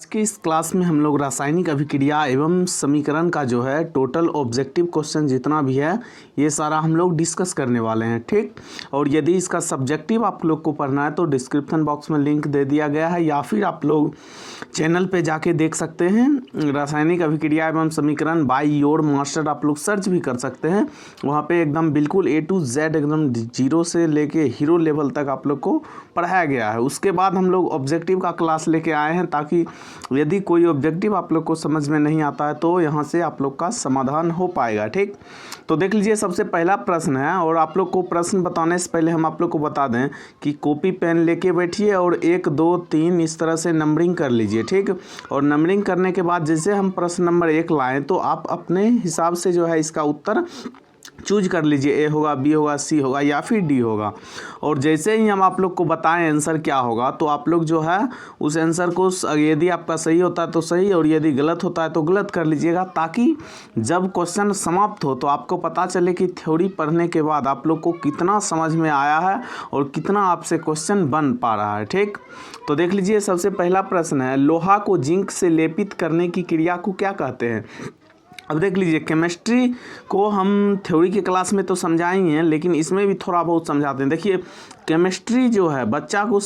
आज की इस क्लास में हम लोग रासायनिक अभिक्रिया एवं समीकरण का जो है टोटल ऑब्जेक्टिव क्वेश्चन जितना भी है ये सारा हम लोग डिस्कस करने वाले हैं। ठीक, और यदि इसका सब्जेक्टिव आप लोग को पढ़ना है तो डिस्क्रिप्शन बॉक्स में लिंक दे दिया गया है, या फिर आप लोग चैनल पे जाके देख सकते हैं। रासायनिक अभिक्रिया एवं समीकरण बाय योर मास्टर आप लोग सर्च भी कर सकते हैं। वहाँ पे एकदम बिल्कुल A to Z एकदम जीरो से लेके हीरो लेवल तक आप लोग को पढ़ाया गया है। उसके बाद हम लोग ऑब्जेक्टिव का क्लास लेके आए हैं, ताकि यदि कोई ऑब्जेक्टिव आप लोग को समझ में नहीं आता है तो यहाँ से आप लोग का समाधान हो पाएगा। ठीक, तो देख लीजिए सबसे पहला प्रश्न है, और आप लोग को प्रश्न बताने से पहले हम आप लोग को बता दें कि कॉपी पेन लेके बैठिए और 1 2 3 इस तरह से नंबरिंग कर लीजिए। ठीक, और नंबरिंग करने के बाद जैसे हम प्रश्न नंबर 1 लाएँ तो आप अपने हिसाब से जो है इसका उत्तर चूज कर लीजिए, ए होगा, बी होगा, सी होगा या फिर डी होगा। और जैसे ही हम आप लोग को बताएं आंसर क्या होगा तो आप लोग जो है उस आंसर को यदि आपका सही होता है तो सही और यदि गलत होता है तो गलत कर लीजिएगा, ताकि जब क्वेश्चन समाप्त हो तो आपको पता चले कि थ्योरी पढ़ने के बाद आप लोग को कितना समझ में आया है और कितना आपसे क्वेश्चन बन पा रहा है। ठीक, तो देख लीजिए सबसे पहला प्रश्न है, लोहा को जिंक से लेपित करने की क्रिया को क्या कहते हैं। अब देख लीजिए केमिस्ट्री को हम थ्योरी के क्लास में तो समझाए ही हैं, लेकिन इसमें भी थोड़ा बहुत समझाते हैं। देखिए केमिस्ट्री जो है बच्चा को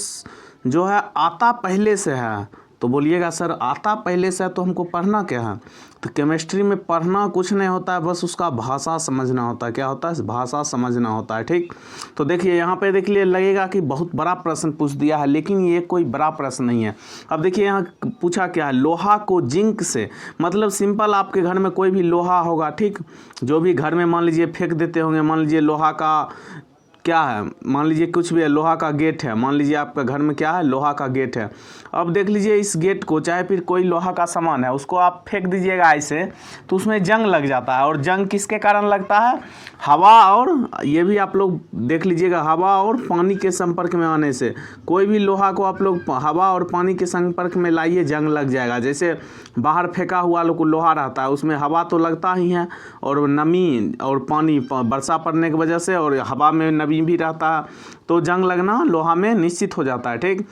जो है आता पहले से है, तो बोलिएगा सर आता पहले से है तो हमको पढ़ना क्या है। तो केमिस्ट्री में पढ़ना कुछ नहीं होता है, बस उसका भाषा समझना होता है। क्या होता है, भाषा समझना होता है। ठीक, तो देखिए यहाँ पे देख लिए लगेगा कि बहुत बड़ा प्रश्न पूछ दिया है, लेकिन ये कोई बड़ा प्रश्न नहीं है। अब देखिए यहाँ पूछा क्या है, लोहा को जिंक से, मतलब सिंपल आपके घर में कोई भी लोहा होगा, ठीक, जो भी घर में मान लीजिए फेंक देते होंगे, मान लीजिए लोहा का क्या है, मान लीजिए कुछ भी है, लोहा का गेट है, मान लीजिए आपका घर में क्या है, लोहा का गेट है। अब देख लीजिए इस गेट को, चाहे फिर कोई लोहा का सामान है, उसको आप फेंक दीजिएगा ऐसे तो उसमें जंग लग जाता है। और जंग किसके कारण लगता है, हवा, और ये भी आप लोग देख लीजिएगा हवा और पानी के संपर्क में आने से। कोई भी लोहा को आप लोग हवा और पानी के संपर्क में लाइए, जंग लग जाएगा। जैसे बाहर फेंका हुआ लोहा रहता है, उसमें हवा तो लगता ही है, और नमी और पानी वर्षा पड़ने की वजह से, और हवा में नमी भी रहता है, तो जंग लगना लोहा में निश्चित हो जाता है। ठीक,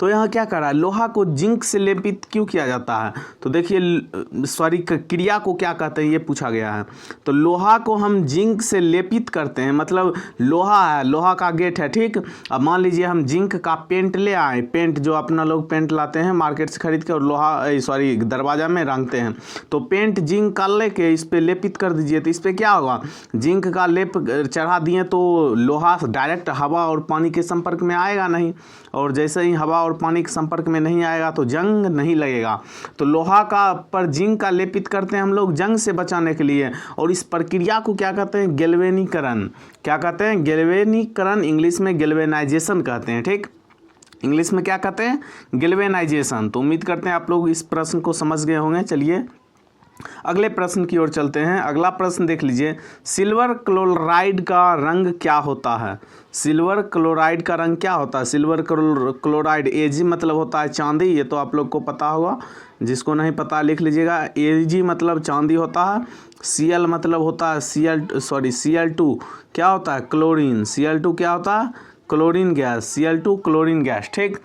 तो यहाँ क्या कर रहा है, लोहा को जिंक से लेपित क्यों किया जाता है, तो देखिए सॉरी क्रिया को क्या कहते हैं ये पूछा गया है। तो लोहा को हम जिंक से लेपित करते हैं, मतलब लोहा है, लोहा का गेट है, ठीक। अब मान लीजिए हम जिंक का पेंट ले आए, पेंट जो अपना लोग पेंट लाते हैं मार्केट से खरीद के और लोहा सॉरी दरवाजा में रंगते हैं, तो पेंट जिंक का लेके इस पर लेपित कर दीजिए, तो इस पर क्या होगा, जिंक का लेप चढ़ा दिए तो लोहा डायरेक्ट हवा और पानी के संपर्क में आएगा नहीं, और जैसे ही हवा और पानी के संपर्क में नहीं आएगा तो जंग नहीं लगेगा। तो लोहा का पर जिंक का लेपित करते हैं हम लोग जंग से बचाने के लिए, और इस प्रक्रिया को क्या कहते हैं, गैल्वेनीकरण। क्या कहते हैं, गैल्वेनीकरण, इंग्लिश में गैल्वेनाइजेशन कहते हैं। ठीक, इंग्लिश में क्या कहते हैं, गैल्वेनाइजेशन। तो उम्मीद करते हैं आप लोग इस प्रश्न को समझ गए होंगे। चलिए अगले प्रश्न की ओर चलते हैं। अगला प्रश्न देख लीजिए, सिल्वर क्लोराइड का रंग क्या होता है। सिल्वर क्लोराइड का रंग क्या होता है, सिल्वर क्लोराइड, Ag मतलब होता है चांदी, ये तो आप लोग को पता होगा, जिसको नहीं पता लिख लीजिएगा। Ag मतलब चांदी होता है, Cl मतलब होता है Cl2 क्या होता है, क्लोरीन। Cl2 क्या होता है, chlorine gas, Cl2 chlorine gas. ठीक,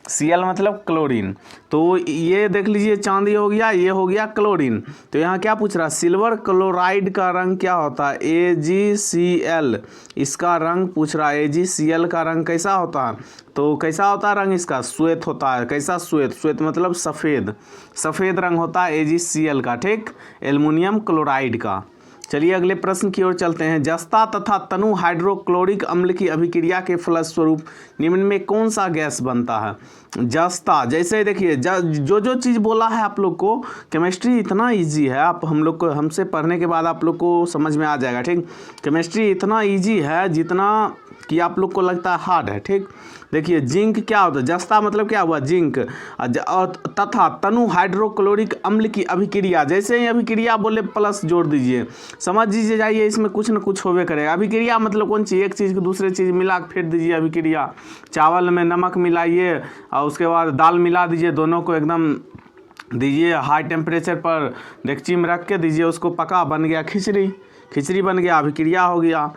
Cl मतलब क्लोरीन। तो ये देख लीजिए चांदी हो गया, ये हो गया क्लोरीन। तो यहाँ क्या पूछ रहा है, सिल्वर क्लोराइड का रंग क्या होता है, AgCl, इसका रंग पूछ रहा है। AgCl का रंग कैसा होता है, तो कैसा होता है रंग इसका, श्वेत होता है। कैसा, श्वेत, श्वेत मतलब सफ़ेद, सफ़ेद रंग होता है AgCl का। ठीक, एल्युमिनियम क्लोराइड का। चलिए अगले प्रश्न की ओर चलते हैं। जस्ता तथा तनु हाइड्रोक्लोरिक अम्ल की अभिक्रिया के फलस्वरूप निम्न में कौन सा गैस बनता है। जस्ता, जैसे देखिए जो चीज़ बोला है आप लोग को, केमिस्ट्री इतना इजी है, आप हम लोग को हमसे पढ़ने के बाद आप लोग को समझ में आ जाएगा। ठीक, केमिस्ट्री इतना इजी है जितना कि आप लोग को लगता है हार्ड है। ठीक, देखिए जिंक क्या होता है, जस्ता मतलब क्या हुआ, जिंक, और तथा तनु हाइड्रोक्लोरिक अम्ल की अभिक्रिया, जैसे ही अभिक्रिया बोले प्लस जोड़ दीजिए, समझ लीजिए जाइए इसमें कुछ न कुछ होवे करेगा। अभिक्रिया मतलब कौन चीज़, एक चीज़ को दूसरे चीज़ मिला के फेंट दीजिए अभिक्रिया। चावल में नमक मिलाइए और उसके बाद दाल मिला दीजिए, दोनों को एकदम दीजिए हाई टेम्परेचर पर डेगची में रख के दीजिए, उसको पका, बन गया खिचड़ी, खिचड़ी बन गया, अभिक्रिया हो गया।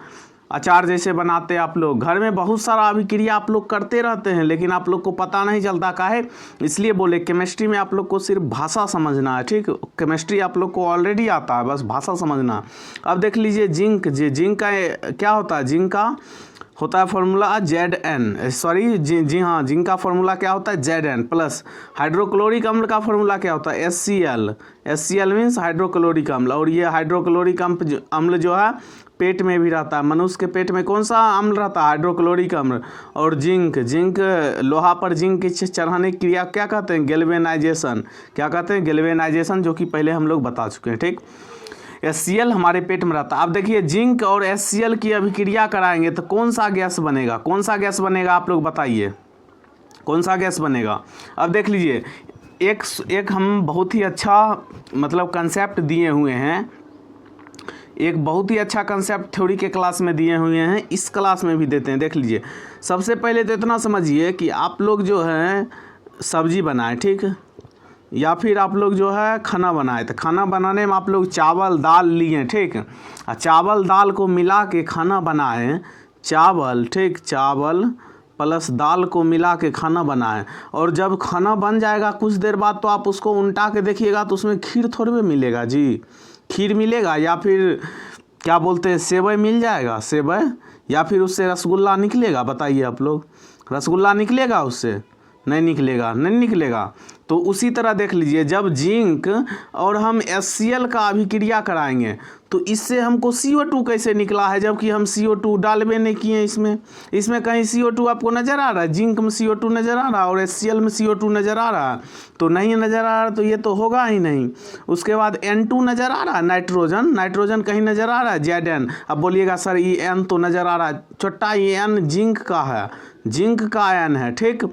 अचार जैसे बनाते आप लोग, घर में बहुत सारा अभिक्रिया आप लोग करते रहते हैं, लेकिन आप लोग को पता नहीं चलता काहे, इसलिए बोले केमिस्ट्री में आप लोग को सिर्फ भाषा समझना है। ठीक, केमिस्ट्री आप लोग को ऑलरेडी आता है, बस भाषा समझना। अब देख लीजिए जिंक, जिंक का क्या होता है, जिंक का होता है फॉर्मूला Zn, सॉरी जी हाँ, जिंक का फॉर्मूला क्या होता है Zn प्लस हाइड्रोक्लोरिक अम्ल का फॉर्मूला क्या होता है HCl। HCl मीन्स हाइड्रोक्लोरिक अम्ल, और ये हाइड्रोक्लोरिक अम्ल जो है पेट में भी रहता है। मनुष्य के पेट में कौन सा अम्ल रहता है, हाइड्रोक्लोरिक अम्ल। और जिंक, लोहा पर जिंक की चढ़ाने की क्रिया क्या कहते हैं, गैल्वेनाइजेशन। क्या कहते हैं, गैल्वेनाइजेशन, जो कि पहले हम लोग बता चुके हैं। ठीक, HCl हमारे पेट में रहता है। अब देखिए जिंक और HCl की अभिक्रिया कराएंगे तो कौन सा गैस बनेगा, कौन सा गैस बनेगा, आप लोग बताइए कौन सा गैस बनेगा। अब देख लीजिए एक हम बहुत ही अच्छा मतलब कंसेप्ट दिए हुए हैं, एक बहुत ही अच्छा कंसेप्ट थ्योरी के क्लास में दिए हुए हैं, इस क्लास में भी देते हैं। देख लीजिए, सबसे पहले तो इतना समझिए कि आप लोग जो है सब्जी बनाए, ठीक, या फिर आप लोग जो है खाना बनाए, तो खाना बनाने में आप लोग चावल दाल लिए, ठीक, चावल दाल को मिला के खाना बनाए, चावल, ठीक, चावल प्लस दाल को मिला के खाना बनाए, और जब खाना बन जाएगा कुछ देर बाद तो आप उसको उल्टा के देखिएगा तो उसमें खीर थोड़ी भी मिलेगा जी, खीर मिलेगा, या फिर क्या बोलते हैं सेवई मिल जाएगा, सेवई, या फिर उससे रसगुल्ला निकलेगा, बताइए आप लोग, रसगुल्ला निकलेगा उससे, नहीं निकलेगा, नहीं निकलेगा। तो उसी तरह देख लीजिए जब जिंक और हम HCl का अभिक्रिया कराएंगे तो इससे हमको CO2 कैसे निकला है, जबकि हम CO2 डालबे नहीं किए इसमें कहीं CO2 आपको नज़र आ रहा है, जिंक में CO2 नज़र आ रहा है और HCl में CO2 नज़र आ रहा है, तो नहीं नज़र आ रहा तो ये तो होगा ही नहीं। उसके बाद N2 नज़र आ रहा है, नाइट्रोजन कहीं नज़र आ रहा है, Zn। अब बोलिएगा सर ये N तो नज़र आ रहा है, छोटा ये N जिंक का है, जिंक का N है, ठीक,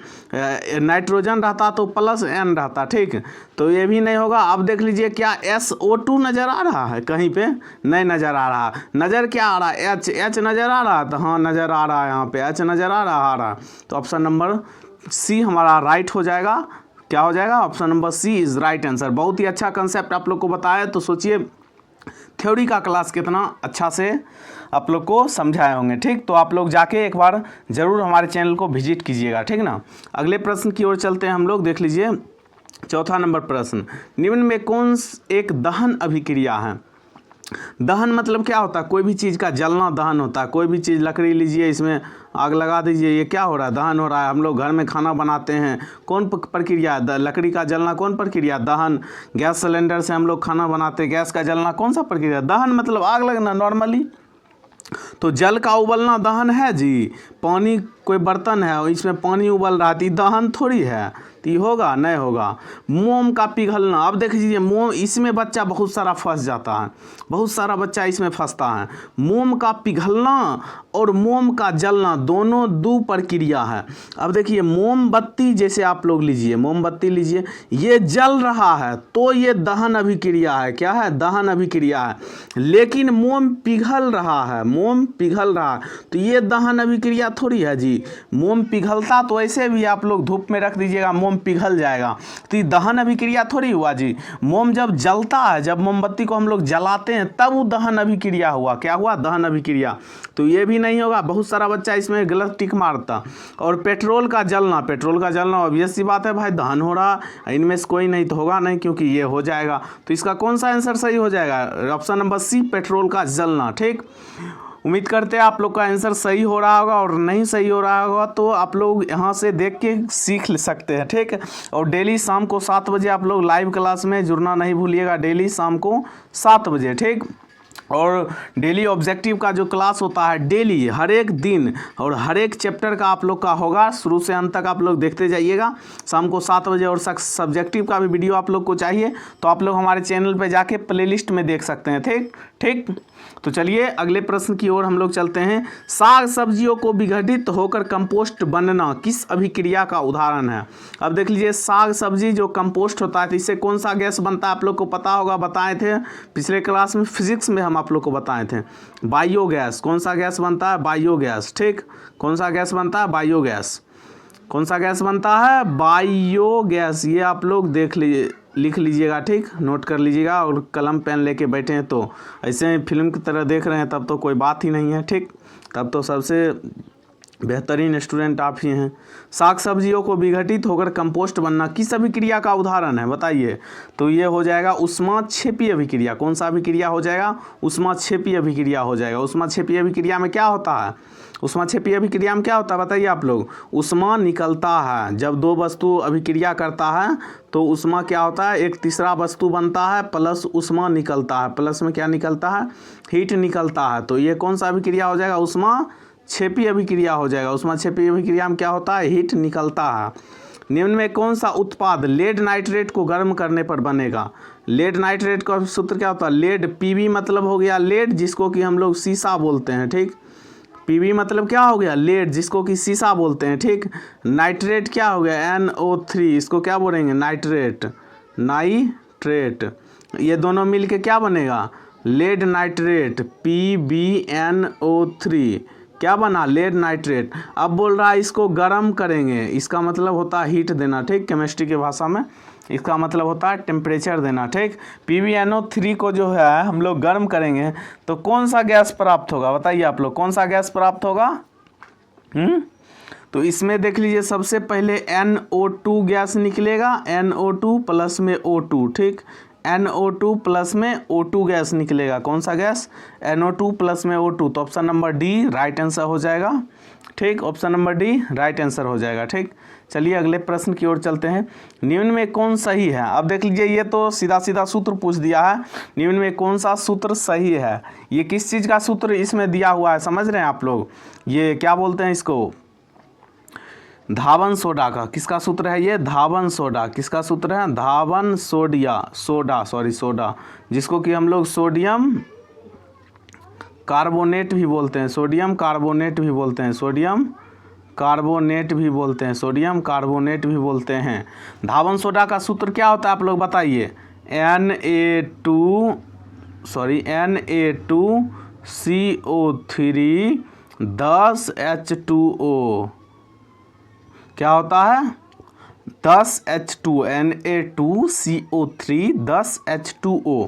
नाइट्रोजन रहता तो प्लस N रहता, ठीक, तो ये भी नहीं होगा। अब देख लीजिए क्या SO2 नज़र आ रहा है, कहीं पे नहीं नज़र आ रहा, नज़र क्या आ रहा है, H नज़र आ रहा है, तो हाँ नज़र आ रहा है, यहाँ पे H नज़र आ रहा, तो ऑप्शन नंबर C हमारा राइट हो जाएगा। क्या हो जाएगा, option number C is right answer. बहुत ही अच्छा कंसेप्ट आप लोग को बताया, तो सोचिए थ्योरी का क्लास कितना अच्छा से आप लोग को समझाए होंगे, ठीक। तो आप लोग जाके एक बार ज़रूर हमारे चैनल को विजिट कीजिएगा, ठीक ना। अगले प्रश्न की ओर चलते हैं हम लोग, देख लीजिए चौथा नंबर प्रश्न, निम्न में कौन एक दहन अभिक्रिया है। दहन मतलब क्या होता है, कोई भी चीज़ का जलना दहन होता है। कोई भी चीज़, लकड़ी लीजिए, इसमें आग लगा दीजिए, ये क्या हो रहा है, दहन हो रहा है। हम लोग घर में खाना बनाते हैं, कौन प्रक्रिया, लकड़ी का जलना कौन प्रक्रिया, दहन। गैस सिलेंडर से हम लोग खाना बनाते हैं, गैस का जलना कौन सा प्रक्रिया, दहन, मतलब आग लगना नॉर्मली। तो जल का उबलना दहन है जी। पानी, कोई बर्तन है और इसमें पानी उबल रहा है, दहन थोड़ी है, तो ये होगा, नहीं होगा। मोम का पिघलना, अब देख लीजिए मोम, इसमें बच्चा बहुत सारा फंस जाता है, बहुत सारा बच्चा इसमें फंसता है। मोम का पिघलना और मोम का जलना दोनों दो प्रक्रिया है। अब देखिए मोमबत्ती जैसे आप लोग लीजिए, मोमबत्ती लीजिए, ये जल रहा है तो ये दहन अभिक्रिया है, क्या है, दहन अभिक्रिया है। लेकिन मोम पिघल रहा है, मोम पिघल रहा है, तो ये दहन अभिक्रिया थोड़ी है जी। मोम पिघलता तो ऐसे भी आप लोग धूप में रख दीजिएगा, मोम पिघल जाएगा, तो ये दहन अभिक्रिया थोड़ी हुआ जी। मोम जब जलता है, जब मोमबत्ती को हम लोग जलाते हैं तब वो दहन अभिक्रिया हुआ, क्या हुआ, दहन अभिक्रिया। तो ये भी नहीं होगा, बहुत सारा बच्चा इसमें गलत टिक मारता। और पेट्रोल का जलना ऑब्वियस सी बात है भाई, दहन हो रहा, इनमें से कोई नहीं तो होगा नहीं, क्योंकि ये हो जाएगा। तो इसका कौन सा आंसर सही हो जाएगा, ऑप्शन नंबर C, पेट्रोल का जलना, ठीक। उम्मीद करते हैं आप लोग का आंसर सही हो रहा होगा, और नहीं सही हो रहा होगा तो आप लोग यहाँ से देख के सीख सकते हैं, ठीक। और डेली शाम को 7 बजे आप लोग लाइव क्लास में जुड़ना नहीं भूलिएगा, डेली शाम को 7 बजे, ठीक। और डेली ऑब्जेक्टिव का जो क्लास होता है डेली, हर एक दिन और हर एक चैप्टर का आप लोग का होगा, शुरू से अंत तक आप लोग देखते जाइएगा शाम को 7 बजे। और सब्जेक्टिव का भी वीडियो आप लोग को चाहिए तो आप लोग हमारे चैनल पे जाके प्लेलिस्ट में देख सकते हैं, ठीक। तो चलिए अगले प्रश्न की ओर हम लोग चलते हैं। साग सब्जियों को विघटित होकर कंपोस्ट बनना किस अभिक्रिया का उदाहरण है। अब देख लीजिए साग सब्जी जो कंपोस्ट होता है तो इससे कौन सा गैस बनता है, आप लोग को पता होगा, बताए थे पिछले क्लास में, फिजिक्स में हम आप लोग को बताए थे, बायोगैस। कौन सा गैस बनता है, बायोगैस, ठीक। कौन सा गैस बनता है, बायोगैस। कौन सा गैस बनता है, बायोगैस। ये आप लोग देख लीजिए, लिख लीजिएगा, ठीक, नोट कर लीजिएगा। और कलम पेन लेके बैठे हैं तो ऐसे फिल्म की तरह देख रहे हैं तब तो कोई बात ही नहीं है, ठीक। तब तो सबसे बेहतरीन स्टूडेंट आप ही हैं। साग सब्जियों को विघटित होकर कंपोस्ट बनना किस अभिक्रिया का उदाहरण है, बताइए। तो ये हो जाएगा ऊष्माक्षेपीय अभिक्रिया। कौन सा अभिक्रिया हो जाएगा? ऊष्माक्षेपीय अभिक्रिया हो जाएगा। ऊष्माक्षेपीय अभिक्रिया में क्या होता है? ऊष्माक्षेपीय अभिक्रिया में क्या होता है बताइए आप लोग? ऊष्मा निकलता है। जब दो वस्तु अभिक्रिया करता है तो ऊष्मा क्या होता है? एक तीसरा वस्तु बनता है प्लस ऊष्मा निकलता है। प्लस में क्या निकलता है? हीट निकलता है। तो ये कौन सा अभिक्रिया हो जाएगा? ऊष्माक्षेपीय अभिक्रिया हो जाएगा। ऊष्माक्षेपीय अभिक्रिया में क्या होता है? हीट निकलता है। निम्न में कौन सा उत्पाद लेड नाइट्रेट को गर्म करने पर बनेगा? लेड नाइट्रेट का सूत्र क्या होता है? लेड, पीबी मतलब हो गया लेड, जिसको कि हम लोग शीशा बोलते हैं, ठीक। पीबी मतलब क्या हो गया? लेड, जिसको कि शीशा बोलते हैं, ठीक। नाइट्रेट क्या हो गया? NO3, इसको क्या बोलेंगे? नाइट्रेट। नाइट्रेट, ये दोनों मिल के क्या बनेगा? लेड नाइट्रेट, PbNO3 क्या बना? Lead nitrate. अब बोल रहा है इसको गर्म करेंगे, इसका मतलब होता है हीट देना, ठीक। केमिस्ट्री के भाषा में इसका मतलब होता है टेम्परेचर देना, ठीक। PbNO3 को जो है हम लोग गर्म करेंगे तो कौन सा गैस प्राप्त होगा बताइए आप लोग? कौन सा गैस प्राप्त होगा? तो इसमें देख लीजिए, सबसे पहले NO2 गैस निकलेगा। NO2 प्लस में O2, ठीक। NO2 प्लस में O2 गैस निकलेगा। कौन सा गैस? NO2 प्लस में O2। तो option number D right answer हो जाएगा, ठीक। Option number D right answer हो जाएगा, ठीक। चलिए अगले प्रश्न की ओर चलते हैं। निम्न में कौन सही है? अब देख लीजिए, ये तो सीधा सीधा सूत्र पूछ दिया है। निम्न में कौन सा सूत्र सही है? ये किस चीज़ का सूत्र इसमें दिया हुआ है, समझ रहे हैं आप लोग? ये क्या बोलते हैं इसको? धावन सोडा का। किसका सूत्र है ये? धावन सोडा। किसका सूत्र है? धावन सोडा, जिसको कि हम लोग सोडियम कार्बोनेट भी बोलते हैं। सोडियम कार्बोनेट भी बोलते हैं। सोडियम कार्बोनेट भी बोलते हैं। धावन सोडा का सूत्र क्या होता है आप लोग बताइए? Na2CO3 10H2O। क्या होता है? 10H2O, Na2CO3 10H2O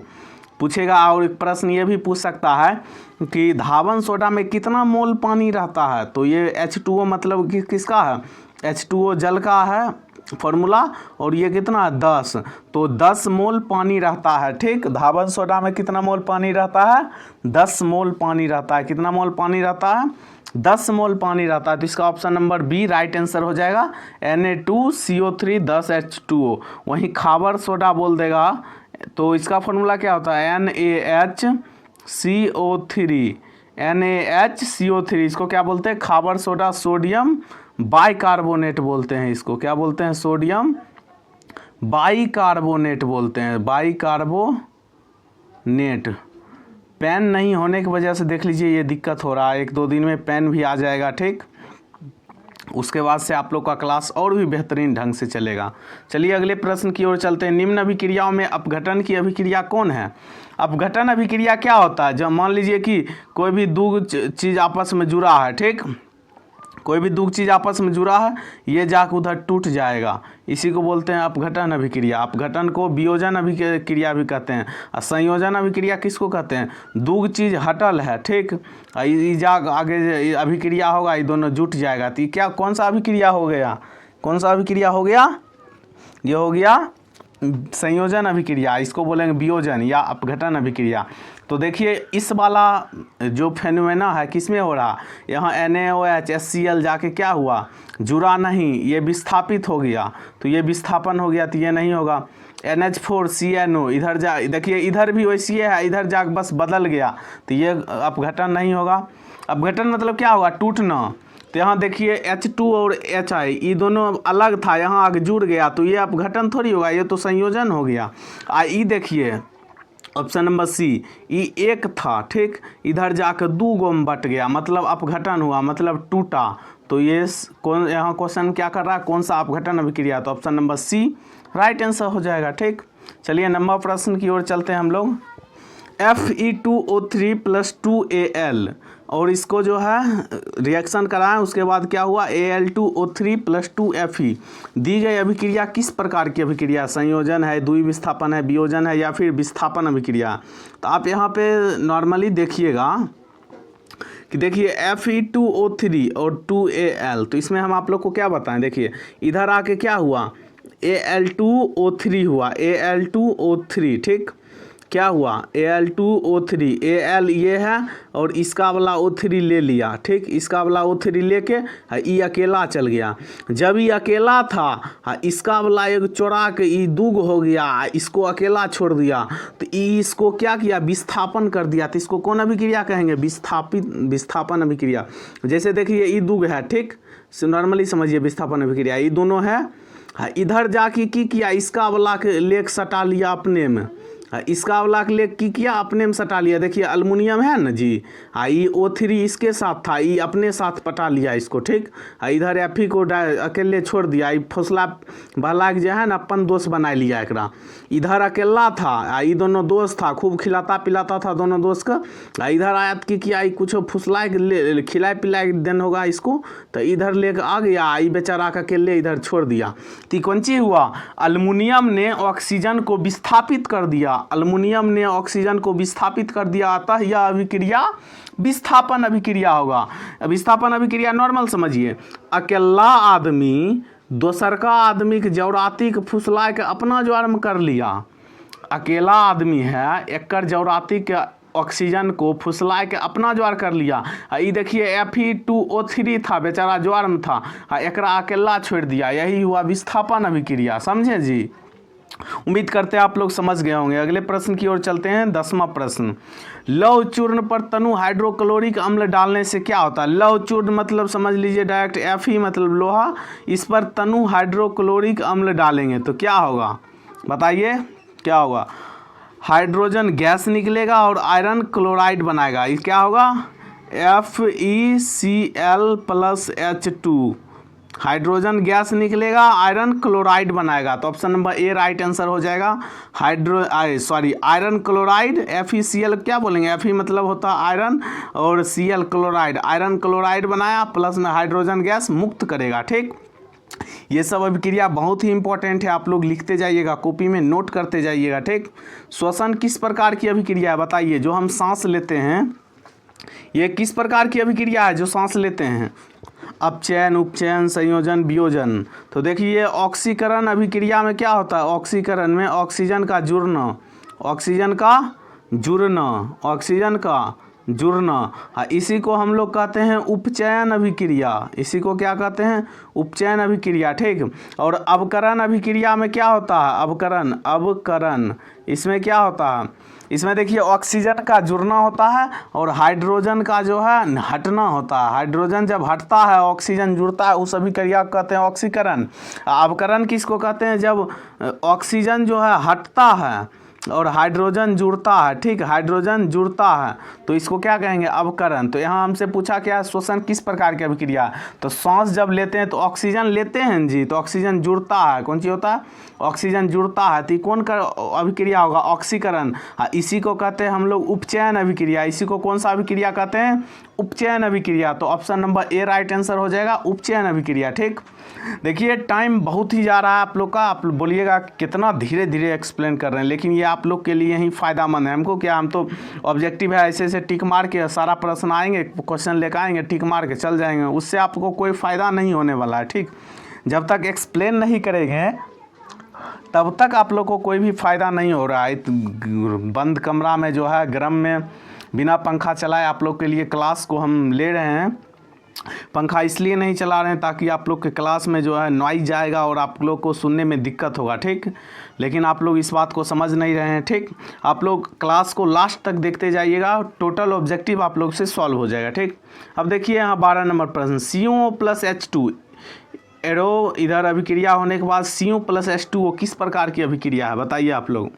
पूछेगा। और एक प्रश्न ये भी पूछ सकता है कि धावन सोडा में कितना मोल पानी रहता है? तो ये H2O मतलब किसका है? H2O जल का है फॉर्मूला, और ये कितना है? 10। तो 10 मोल पानी रहता है, ठीक। धावन सोडा में कितना मोल पानी रहता है? 10 मोल पानी रहता है। कितना मोल पानी रहता है? 10 मोल पानी रहता है। तो इसका option number B right answer हो जाएगा। Na2CO3 10H2O। वहीं खाबर सोडा बोल देगा तो इसका फॉर्मूला क्या होता है? NaHCO3। इसको क्या बोलते हैं? खाबर सोडा, सोडियम बाइकार्बोनेट बोलते हैं। इसको क्या बोलते हैं? सोडियम बाइकार्बोनेट बोलते हैं। बाइकार्बोनेट। पेन नहीं होने की वजह से देख लीजिए ये दिक्कत हो रहा है। 1-2 दिन में पेन भी आ जाएगा, ठीक। उसके बाद से आप लोग का क्लास और भी बेहतरीन ढंग से चलेगा। चलिए अगले प्रश्न की ओर चलते हैं। निम्न अभिक्रियाओं में अपघटन की अभिक्रिया कौन है? अपघटन अभिक्रिया क्या होता है? जब मान लीजिए कि कोई भी दो चीज़ आपस में जुड़ा है, ठीक। कोई भी दो चीज़ आपस में जुड़ा है, ये जाकर उधर टूट जाएगा, इसी को बोलते हैं अपघटन अभिक्रिया। अपघटन को वियोजन अभिक्रिया भी कहते हैं। और संयोजन अभिक्रिया किसको कहते हैं? दो चीज़ हटल है, ठीक। जाग आगे अभिक्रिया होगा, ये दोनों जुट जाएगा। तो क्या कौन सा अभिक्रिया हो गया? कौन सा अभिक्रिया हो गया? ये हो गया संयोजन अभिक्रिया। इसको बोलेंगे वियोजन या अपघटन अभिक्रिया। तो देखिए इस वाला जो फेनोमेना है किस में हो रहा? यहाँ NaOH HCl जाके क्या हुआ? जुड़ा नहीं, ये विस्थापित हो गया। तो ये विस्थापन हो गया, तो ये नहीं होगा। NH4CNO इधर जा, देखिए इधर भी वैसी है, इधर जा बस बदल गया, तो ये अपघटन नहीं होगा। अपघटन मतलब क्या होगा? टूटना। तो यहाँ देखिए H2 और HI ये दोनों अलग था, यहाँ आगे जुड़ गया, तो ये अपघटन थोड़ी होगा, ये तो संयोजन हो गया। ई देखिए ऑप्शन नंबर सी, ई एक था, ठीक। इधर जाकर 2 गो में बट गया, मतलब अपघटन हुआ, मतलब टूटा। तो ये कौन, यहाँ क्वेश्चन क्या कर रहा है? कौन सा अपघटन अभिक्रिया? तो option number C right answer हो जाएगा, ठीक। चलिए नंबर प्रश्न की ओर चलते हैं हम लोग। Fe2O3 + 2Al और इसको जो है रिएक्शन कराएं, उसके बाद क्या हुआ? Al2O3 + 2Fe। दी गई अभिक्रिया किस प्रकार की अभिक्रिया? संयोजन है, द्वि विस्थापन है, वियोजन है या फिर विस्थापन अभिक्रिया? तो आप यहाँ पे नॉर्मली देखिएगा कि देखिए Fe2O3 और 2Al, तो इसमें हम आप लोग को क्या बताएं, देखिए इधर आके क्या हुआ, Al2O3 हुआ, Al2O3, ठीक, क्या हुआ Al2O3, Al ये है और इसका वाला O3 ले लिया, ठीक, इसका वाला O3 लेके ये अकेला चल गया। जब ये अकेला था इसका वाला एक चोरा के ये दूग हो गया, इसको अकेला छोड़ दिया, तो इसको क्या किया, विस्थापन कर दिया। तो इसको कौन अभिक्रिया कहेंगे, विस्थापन अभिक्रिया। जैसे देखिए ये दूग है, ठीक, नॉर्मली समझिए विस्थापन अभिक्रिया, ये दोनों है, इधर जाके की किया, इसका वाला के लेक सटा लिया अपने में, इसका वाला के लिए की किया, अपने में सटा लिया। देखिए अल्मुनियम है ना जी, ये O3 इसके साथ था, ये अपने साथ पटा लिया इसको, ठीक, इधर Fe को अकेले छोड़ दिया, ये फौसला भला जो है ना अपन दोस्त बना लिया एकरा। इधर अकेला था, ये दोनों दोस्त था, खूब खिलाता पिलाता था दोनों दोस्त का। इधर आया की किया, कुछ फुसला खिलाए पिलाए दिन होगा इसको, तो इधर लेकर आ गया, ये बेचारा का अकेले इधर छोड़ दिया। तो कौन चीज हुआ, अल्मुनियम ने ऑक्सीजन को विस्थापित कर दिया, अल्मुनियम ने ऑक्सीजन को विस्थापित कर दिया, अतः यह अभिक्रिया विस्थापन अभिक्रिया होगा। विस्थापन अभिक्रिया नॉर्मल समझिए, अकेला आदमी दोसर का आदमी के जौराती के फुसला के अपना ज्वार में कर लिया। अकेला आदमी है, एकर जौराती के ऑक्सीजन को फुसला के अपना ज्वार कर लिया। ये देखिए Fe2O3 था, बेचारा ज्वार में था, एकरा अकेला छोड़ दिया, यही हुआ विस्थापन अभिक्रिया। समझे जी, उम्मीद करते हैं आप लोग समझ गए होंगे। अगले प्रश्न की ओर चलते हैं, 10वां प्रश्न। लौह चूर्ण पर तनु हाइड्रोक्लोरिक अम्ल डालने से क्या होता है। लौह चूर्ण मतलब समझ लीजिए डायरेक्ट Fe मतलब लोहा, इस पर तनु हाइड्रोक्लोरिक अम्ल डालेंगे तो क्या होगा, बताइए क्या होगा। हाइड्रोजन गैस निकलेगा और आयरन क्लोराइड बनाएगा, ये क्या होगा, FeCl+H2, हाइड्रोजन गैस निकलेगा, आयरन क्लोराइड बनाएगा, तो option number A right answer हो जाएगा। आयरन क्लोराइड, FeCl क्या बोलेंगे, Fe मतलब होता है आयरन और Cl क्लोराइड, आयरन क्लोराइड बनाया, प्लस में हाइड्रोजन गैस मुक्त करेगा, ठीक। ये सब अभिक्रिया बहुत ही इंपॉर्टेंट है, आप लोग लिखते जाइएगा, कॉपी में नोट करते जाइएगा, ठीक। श्वसन किस प्रकार की अभिक्रिया है, बताइए। जो हम सांस लेते हैं ये किस प्रकार की अभिक्रिया है, जो सांस लेते हैं, अपचयन, उपचयन, संयोजन, वियोजन। तो देखिए ऑक्सीकरण अभिक्रिया में क्या होता है, ऑक्सीकरण में ऑक्सीजन का जुड़ना, ऑक्सीजन का जुड़ना, ऑक्सीजन का जुड़ना, इसी को हम लोग कहते हैं उपचयन अभिक्रिया, इसी को क्या कहते हैं, उपचयन अभिक्रिया, ठीक। और अवकरण अभिक्रिया में क्या होता है, अवकरण इसमें क्या होता है, इसमें देखिए ऑक्सीजन का जुड़ना होता है और हाइड्रोजन का जो है हटना होता है। हाइड्रोजन जब हटता है ऑक्सीजन जुड़ता है, उस अभिक्रिया को कहते हैं ऑक्सीकरण। अवकरण किसको कहते हैं, जब ऑक्सीजन जो है हटता है और हाइड्रोजन जुड़ता है, ठीक, हाइड्रोजन जुड़ता है, तो इसको क्या कहेंगे, अवकरण। तो यहाँ हमसे पूछा क्या, श्वसन किस प्रकार की अभिक्रिया, तो सांस जब लेते हैं तो ऑक्सीजन लेते हैं जी, तो ऑक्सीजन जुड़ता है, कौन चीज़ होता है, ऑक्सीजन जुड़ता है, तो कौन का अभिक्रिया होगा, ऑक्सीकरण। इसी को कहते हैं हम लोग उपचयन अभिक्रिया, इसी को कौन सा अभिक्रिया कहते हैं, उपचयन अभिक्रिया। तो option number A right answer हो जाएगा, उपचयन अभिक्रिया, ठीक। देखिए टाइम बहुत ही जा रहा है आप लोग का, आप बोलिएगा कितना धीरे धीरे एक्सप्लेन कर रहे हैं, लेकिन ये आप लोग के लिए ही फ़ायदामंद है। हमको क्या, हम तो ऑब्जेक्टिव है ऐसे ऐसे टिक मार के सारा प्रश्न आएंगे, क्वेश्चन लेकर आएंगे, टिक मार के चल जाएंगे, उससे आपको कोई फ़ायदा नहीं होने वाला है, ठीक। जब तक एक्सप्लेन नहीं करेंगे तब तक आप लोग को कोई भी फ़ायदा नहीं हो रहा है। बंद कमरा में जो है गर्म में बिना पंखा चलाए आप लोग के लिए क्लास को हम ले रहे हैं। पंखा इसलिए नहीं चला रहे हैं ताकि आप लोग के क्लास में जो है नॉइज जाएगा और आप लोग को सुनने में दिक्कत होगा, ठीक। लेकिन आप लोग इस बात को समझ नहीं रहे हैं, ठीक। आप लोग क्लास को लास्ट तक देखते जाइएगा, टोटल ऑब्जेक्टिव आप लोग से सॉल्व हो जाएगा, ठीक। अब देखिए यहाँ 12 नंबर प्रश्न, CO+H2 एरो इधर अभिक्रिया होने के बाद CO+H2O किस प्रकार की अभिक्रिया है, बताइए आप लोग।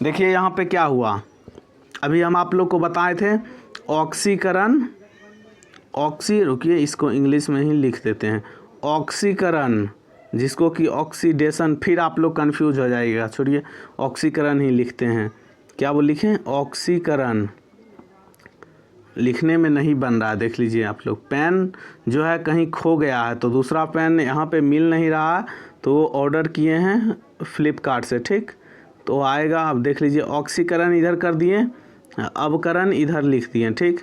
देखिए यहाँ पे क्या हुआ, अभी हम आप लोग को बताए थे ऑक्सीकरण, रुकिए इसको इंग्लिश में ही लिख देते हैं, ऑक्सीकरण, जिसको कि ऑक्सीडेशन, फिर आप लोग कंफ्यूज हो जाइएगा, छोड़िए ऑक्सीकरण ही लिखते हैं। क्या वो लिखें, ऑक्सीकरण लिखने में नहीं बन रहा है, देख लीजिए आप लोग। पेन जो है कहीं खो गया है, तो दूसरा पेन यहाँ पे मिल नहीं रहा है, तो ऑर्डर किए हैं फ्लिपकार्ट से, ठीक, तो आएगा। अब देख लीजिए ऑक्सीकरण इधर कर दिए, अवकरण इधर लिख दिए, ठीक।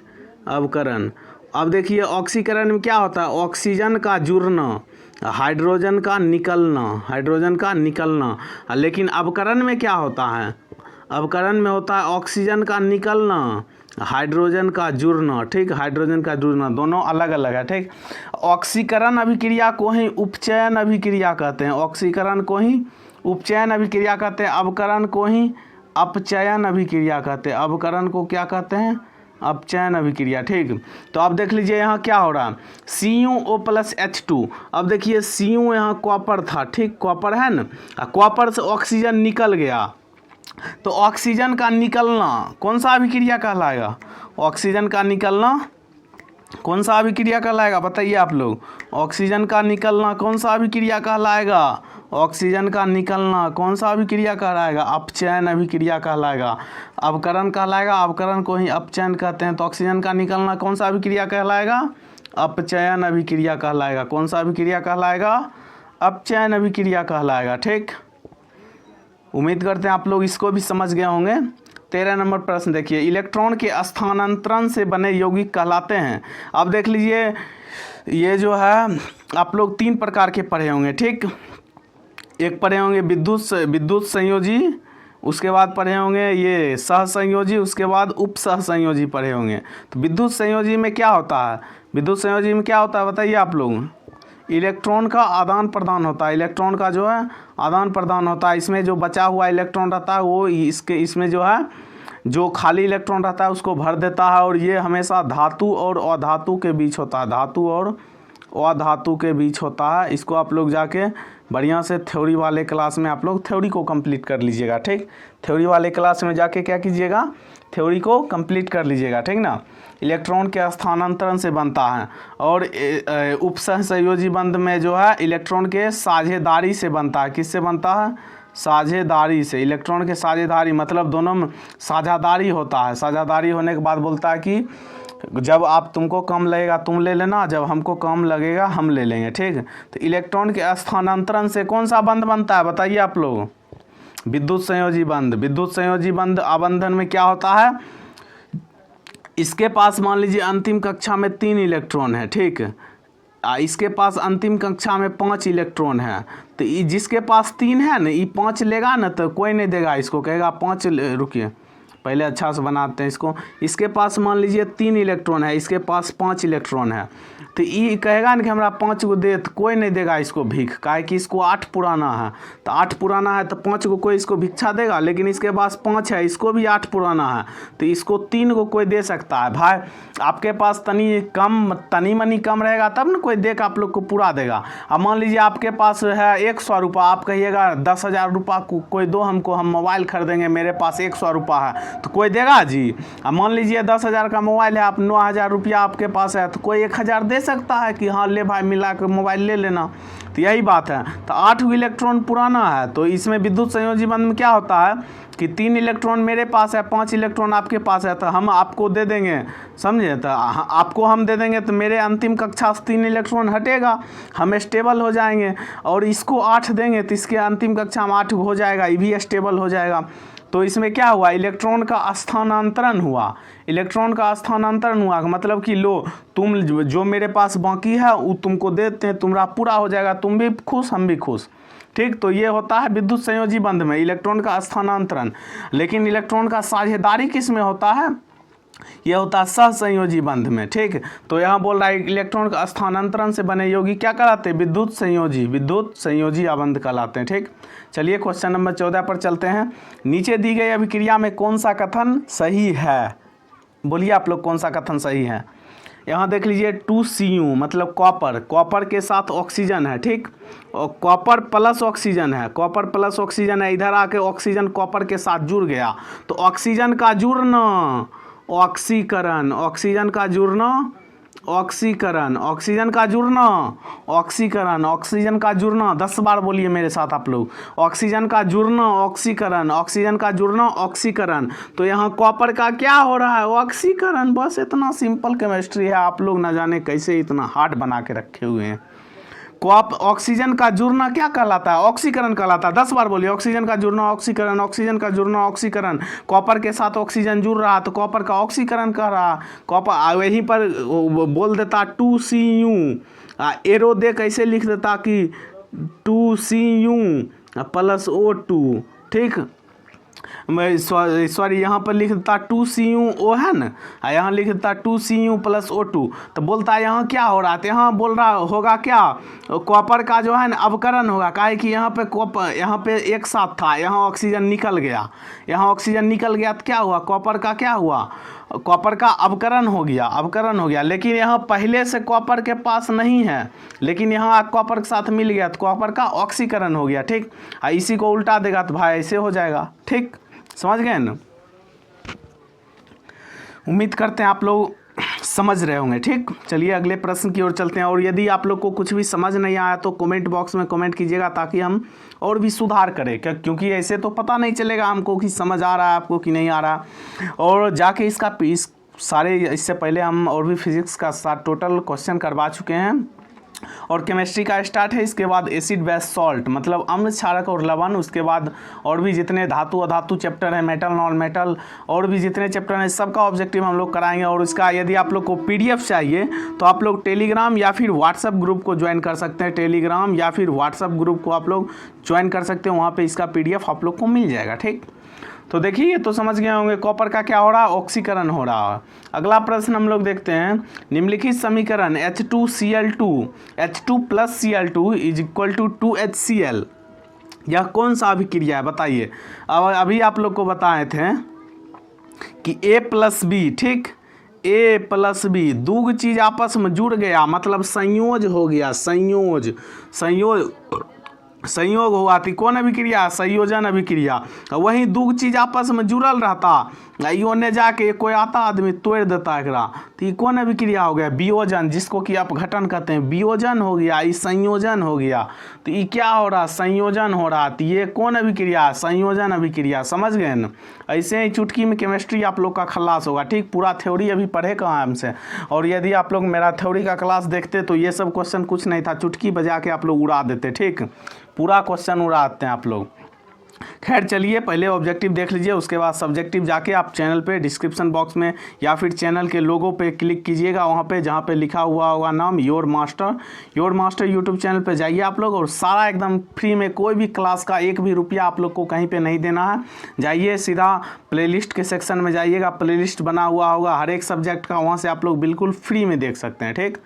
अवकरण। अब देखिए ऑक्सीकरण में क्या होता है, ऑक्सीजन का जुड़ना, हाइड्रोजन का निकलना, हाइड्रोजन का निकलना। लेकिन अवकरण में क्या होता है, अवकरण में होता है ऑक्सीजन का निकलना, हाइड्रोजन का जुड़ना। ठीक, हाइड्रोजन का जुड़ना, दोनों अलग अलग है। ठीक, ऑक्सीकरण अभिक्रिया को ही उपचयन अभिक्रिया कहते हैं, ऑक्सीकरण को ही उपचयन अभिक्रिया कहते हैं, अवकरण को ही अपचयन अभिक्रिया कहते हैं। अवकरण को क्या कहते हैं, अपचयन अभिक्रिया। ठीक, तो अब देख लीजिए यहाँ क्या हो रहा है, CuO+H2। अब देखिए Cu यहाँ कॉपर था, ठीक, कॉपर है ना, कॉपर से ऑक्सीजन निकल गया, तो ऑक्सीजन का निकलना कौन सा अभिक्रिया कहलाएगा, ऑक्सीजन का निकलना कौन सा अभिक्रिया कहलाएगा, बताइए आप लोग। ऑक्सीजन का निकलना कौन सा अभिक्रिया कहलाएगा, ऑक्सीजन का निकलना कौन सा अभिक्रिया कहलाएगा, अपचयन अभिक्रिया कहलाएगा। अवकरण कहलाएगा, अवकरण को ही अपचयन कहते हैं, तो ऑक्सीजन का निकलना कौन सा अभिक्रिया कहलाएगा, अपचयन अभिक्रिया कहलाएगा। कौन सा अभिक्रिया कहलाएगा, अपचयन अभिक्रिया कहलाएगा। ठीक, उम्मीद करते हैं आप लोग इसको भी समझ गए होंगे। 13 नंबर प्रश्न देखिए, इलेक्ट्रॉन के स्थानांतरण से बने यौगिक कहलाते हैं। अब देख लीजिए, ये जो है आप लोग 3 प्रकार के पढ़े होंगे। ठीक, एक पढ़े होंगे विद्युत संयोजी, उसके बाद पढ़े होंगे ये सहसंयोजी, उसके बाद उप सहसंयोजी पढ़े होंगे। तो विद्युत संयोजी में क्या होता है, विद्युत संयोजी में क्या होता है बताइए आप लोग। इलेक्ट्रॉन का आदान प्रदान होता है, इलेक्ट्रॉन का जो है आदान प्रदान होता है। इसमें जो बचा हुआ इलेक्ट्रॉन रहता है वो इसमें जो है जो खाली इलेक्ट्रॉन रहता है उसको भर देता है, और ये हमेशा धातु और अधातु के बीच होता है, धातु और अधातु के बीच होता है। इसको आप लोग जाके बढ़िया से थ्योरी वाले क्लास में आप लोग थ्योरी को कंप्लीट कर लीजिएगा। ठीक, थ्योरी वाले क्लास में जाके क्या कीजिएगा, थ्योरी को कंप्लीट कर लीजिएगा। ठीक ना, इलेक्ट्रॉन के स्थानांतरण से बनता है, और उपसहसंयोजी बंध में जो है इलेक्ट्रॉन के साझेदारी से बनता है। किससे बनता है, साझेदारी से। इलेक्ट्रॉन के साझेदारी मतलब दोनों में साझेदारी होता है। साझेदारी होने के बाद बोलता है कि जब आप तुमको कम लगेगा तुम ले लेना, जब हमको कम लगेगा हम ले लेंगे। ठीक, तो इलेक्ट्रॉन के स्थानांतरण से कौन सा बंध बनता है बताइए आप लोग, विद्युत संयोजी बंध। विद्युत संयोजी बंध आबंधन में क्या होता है, इसके पास मान लीजिए अंतिम कक्षा में 3 इलेक्ट्रॉन है। ठीक, इसके पास अंतिम कक्षा में 5 इलेक्ट्रॉन है, तो जिसके पास 3 है ना, ये 5 लेगा ना तो कोई नहीं देगा इसको, कहेगा 5। रुकिए पहले अच्छा से बनाते हैं इसको। इसके पास मान लीजिए 3 इलेक्ट्रॉन है, इसके पास 5 इलेक्ट्रॉन है, तो ये कहेगा ना कि हमरा 5 को दे, तो कोई नहीं देगा इसको भीख, काहे कि इसको 8 पुराना है। तो 8 पुराना है तो 5 को कोई इसको भिक्षा देगा, लेकिन इसके पास 5 है, इसको भी 8 पुराना है, तो इसको 3 को कोई दे सकता है। भाई आपके पास तनी मनी कम रहेगा तब ना कोई देकर आप लोग को पूरा देगा। अब मान लीजिए आपके पास है 100 रुपये, आप कहिएगा 10,000 रुपये को कोई दो हमको, हम मोबाइल खरीदेंगे, मेरे पास 100 रुपये है, तो कोई देगा जी। अब मान लीजिए 10,000 का मोबाइल है, आप 9,000 रुपया आपके पास है, तो कोई 1,000 दे सकता है कि हाँ ले भाई मिला के मोबाइल ले लेना। तो यही बात है। तो 8 इलेक्ट्रॉन पुराना है, तो इसमें विद्युत संयोजी बंध में क्या होता है कि 3 इलेक्ट्रॉन मेरे पास है, 5 इलेक्ट्रॉन आपके पास है, तो हम आपको दे देंगे, समझे। तो आपको हम दे देंगे तो मेरे अंतिम कक्षा से 3 इलेक्ट्रॉन हटेगा, हम स्टेबल हो जाएंगे, और इसको 8 देंगे तो इसके अंतिम कक्षा में 8 हो जाएगा, ये भी स्टेबल हो जाएगा। तो इसमें क्या हुआ, इलेक्ट्रॉन का स्थानांतरण हुआ। इलेक्ट्रॉन का स्थानांतरण हुआ मतलब कि लो तुम जो मेरे पास बाकी है वो तुमको देते हैं, तुम्हारा पूरा हो जाएगा, तुम भी खुश हम भी खुश। ठीक, तो ये होता है विद्युत संयोजी बंध में इलेक्ट्रॉन का स्थानांतरण। लेकिन इलेक्ट्रॉन का साझेदारी किस में होता है, यह होता है सहसंयोजी बंध में। ठीक, तो यहाँ बोल रहा है इलेक्ट्रॉन का स्थानांतरण से बने यौगिक क्या कहलाते हैं, विद्युत संयोजी आबंध कहलाते हैं। ठीक, चलिए क्वेश्चन नंबर 14 पर चलते हैं। नीचे दी गई अभिक्रिया में कौन सा कथन सही है, बोलिए आप लोग कौन सा कथन सही है। यहाँ देख लीजिए 2Cu मतलब कॉपर के साथ ऑक्सीजन है। ठीक, और कॉपर प्लस ऑक्सीजन है, इधर आके ऑक्सीजन कॉपर के साथ जुड़ गया, तो ऑक्सीजन का जुड़ना ऑक्सीकरण, ऑक्सीजन का जुड़ना ऑक्सीकरण, ऑक्सीजन का जुड़ना ऑक्सीकरण, ऑक्सीजन का जुड़ना 10 बार बोलिए मेरे साथ आप लोग, ऑक्सीजन का जुड़ना ऑक्सीकरण, ऑक्सीजन का जुड़ना ऑक्सीकरण। तो यहाँ कॉपर का क्या हो रहा है, ऑक्सीकरण। बस इतना सिंपल केमिस्ट्री है, आप लोग ना जाने कैसे इतना हार्ड बना के रखे हुए हैं। ऑक्सीजन का जुड़ना क्या कहलाता है? ऑक्सीकरण कहलाता है। 10 बार बोलिए, ऑक्सीजन का जुड़ना ऑक्सीकरण, ऑक्सीजन का जुड़ना ऑक्सीकरण। कॉपर के साथ ऑक्सीजन जुड़ रहा तो कॉपर का ऑक्सीकरण कर रहा। कॉपर वहीं पर बोल देता 2Cu, एरो दे कैसे लिख देता कि 2Cu प्लस O2, ठीक। मैं सॉरी यहाँ पर लिख देता 2CuO है ना, यहाँ लिख देता 2Cu प्लस O2, तो बोलता है यहाँ क्या हो रहा है? तो यहाँ बोल रहा होगा क्या, कॉपर का जो है ना अवकरण होगा। काहे कि यहाँ पे कॉपर, यहाँ पे एक साथ था, यहाँ ऑक्सीजन निकल गया, यहाँ ऑक्सीजन निकल गया तो क्या हुआ, कॉपर का क्या हुआ, कॉपर का अवकरण हो गया, अवकरण हो गया। लेकिन यहाँ पहले से कॉपर के पास नहीं है, लेकिन यहाँ कॉपर के साथ मिल गया तो कॉपर का ऑक्सीकरण हो गया, ठीक। इसी को उल्टा देगा तो भाई ऐसे हो जाएगा, ठीक। समझ गए ना? उम्मीद करते हैं आप लोग समझ रहे होंगे, ठीक। चलिए अगले प्रश्न की ओर चलते हैं। और यदि आप लोग को कुछ भी समझ नहीं आया तो कमेंट बॉक्स में कमेंट कीजिएगा, ताकि हम और भी सुधार करें, क्योंकि ऐसे तो पता नहीं चलेगा हमको कि समझ आ रहा है आपको कि नहीं आ रहा। और जाके इसका सारे, इससे पहले हम और भी फिजिक्स का साथ टोटल क्वेश्चन करवा चुके हैं। और केमिस्ट्री का स्टार्ट है, इसके बाद एसिड बेस सॉल्ट मतलब अम्ल, क्षारक और लवण, उसके बाद और भी जितने धातु अधातु चैप्टर है, मेटल नॉन मेटल, और भी जितने चैप्टर हैं सबका ऑब्जेक्टिव हम लोग कराएंगे। और इसका यदि आप लोग को PDF चाहिए तो आप लोग टेलीग्राम या फिर व्हाट्सएप ग्रुप को ज्वाइन कर सकते हैं। टेलीग्राम या फिर व्हाट्सएप ग्रुप को आप लोग ज्वाइन कर सकते हैं, वहाँ पर इसका PDF आप लोग को मिल जाएगा, ठीक। तो देखिए ये तो समझ गए होंगे, कॉपर का क्या हो रहा है, ऑक्सीकरण हो रहा है। अगला प्रश्न हम लोग देखते हैं, निम्नलिखित समीकरण H2Cl2 H2 plus Cl2 is equal to 2HCl, यह कौन सा अभिक्रिया है बताइए। अब अभी आप लोग को बताए थे कि A प्लस बी, ठीक, A प्लस बी, दो चीज आपस में जुड़ गया मतलब संयोज हो गया, संयोग हुआ थी, कौन अभिक्रिया, संयोजन अभिक्रिया। वहीं दो चीज आपस में जुड़ल रहता, यो ने जाके कोई आता आदमी तोड़ देता एकरा, तो ये कौन अभिक्रिया हो गया, वियोजन, जिसको कि आप घटन कहते हैं, वियोजन हो गया, ये संयोजन हो गया। तो ये क्या हो रहा, संयोजन हो रहा। तो ये कौन अभिक्रिया, संयोजन अभिक्रिया। समझ गए न? ऐसे ही चुटकी में केमिस्ट्री आप लोग का खल्लास होगा, ठीक। पूरा थ्योरी अभी पढ़े कहाँ हमसे, और यदि आप लोग मेरा थ्योरी का क्लास देखते तो ये सब क्वेश्चन कुछ नहीं था, चुटकी बजा के आप लोग उड़ा देते, ठीक। पूरा क्वेश्चन उड़ाते हैं आप लोग। खैर चलिए पहले ऑब्जेक्टिव देख लीजिए, उसके बाद सब्जेक्टिव जाके आप चैनल पे डिस्क्रिप्शन बॉक्स में या फिर चैनल के लोगो पे क्लिक कीजिएगा, वहाँ पे जहाँ पे लिखा हुआ होगा नाम योर मास्टर यूट्यूब चैनल पे जाइए आप लोग, और सारा एकदम फ्री में, कोई भी क्लास का एक भी रुपया आप लोग को कहीं पे नहीं देना है। जाइए सीधा प्लेलिस्ट के सेक्शन में जाइएगा, प्लेलिस्ट बना हुआ होगा हर एक सब्जेक्ट का, वहाँ से आप लोग बिल्कुल फ्री में देख सकते हैं, ठीक।